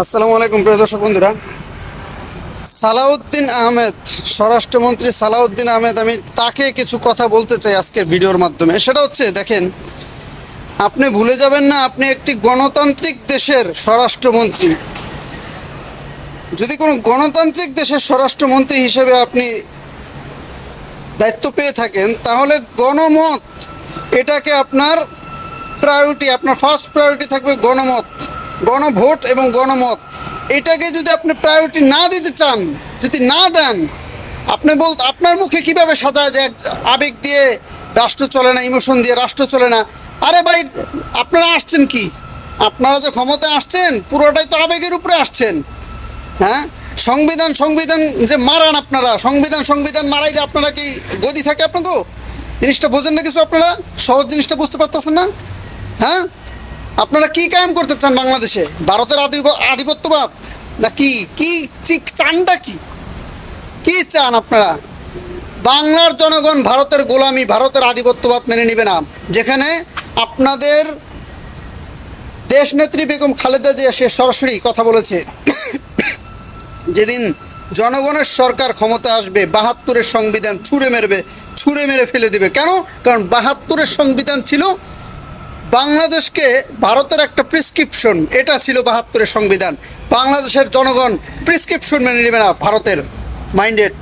আসসালামু আলাইকুম প্রিয় দর্শক বন্ধুরা। সালাউদ্দিন আহমেদ, স্বরাষ্ট্রমন্ত্রী সালাউদ্দিন আহমেদ, আমি তাকে কিছু কথা বলতে চাই আজকের ভিডিওর মাধ্যমে। সেটা হচ্ছে, দেখেন, আপনি ভুলে যাবেন না আপনি একটি গণতান্ত্রিক দেশের স্বরাষ্ট্রমন্ত্রী। যদি কোনো গণতান্ত্রিক দেশের স্বরাষ্ট্রমন্ত্রী হিসেবে আপনি দায়িত্ব পেয়ে থাকেন, তাহলে গণমত এটাকে আপনার প্রায়োরিটি, আপনার ফার্স্ট প্রায়োরিটি থাকবে গণমত, গণভোট এবং গণমত। এটাকে যদি আপনি প্রায়োরিটি না দিতে চান, যদি না দেন, আপনি আপনার মুখে কিভাবে সাজায় যে আবেগ দিয়ে রাষ্ট্র চলে না, ইমোশন দিয়ে রাষ্ট্র চলে না? আরে ভাই, আপনারা আসছেন কি? আপনারা যে ক্ষমতায় আসছেন পুরোটাই তো আবেগের উপরে আসছেন। হ্যাঁ, সংবিধান সংবিধান যে মারান আপনারা, সংবিধান মারাইলে আপনারা কি গদি থাকে আপনাকেও? জিনিসটা বোঝেন না কিছু? আপনারা সহজ জিনিসটা বুঝতে পারতেছেন না? হ্যাঁ, আপনারা কি কায়েম করতে চান বাংলাদেশে? ভারতের আধিপত্যবাদ না কি? কি চানটা কি? কি চান আপনারা? বাংলার জনগণ ভারতের গোলামি, ভারতের আধিপত্যবাদ মেনে নেবে না। যেখানে আপনাদের দেশনেত্রী বেগম খালেদা জিয়া, সে সরাসরি কথা বলেছে, যেদিন জনগণের সরকার ক্ষমতা আসবে ৭২-এর সংবিধান ছুঁড়ে মেরে ফেলে দেবে। কেন? কারণ ৭২-এর সংবিধান ছিল বাংলাদেশকে ভারতের একটা প্রেসক্রিপশন। এটা ছিল ৭২-এর সংবিধান। বাংলাদেশের জনগণ প্রেসক্রিপশন মেনে নেবে না ভারতের। মাইন্ডেড।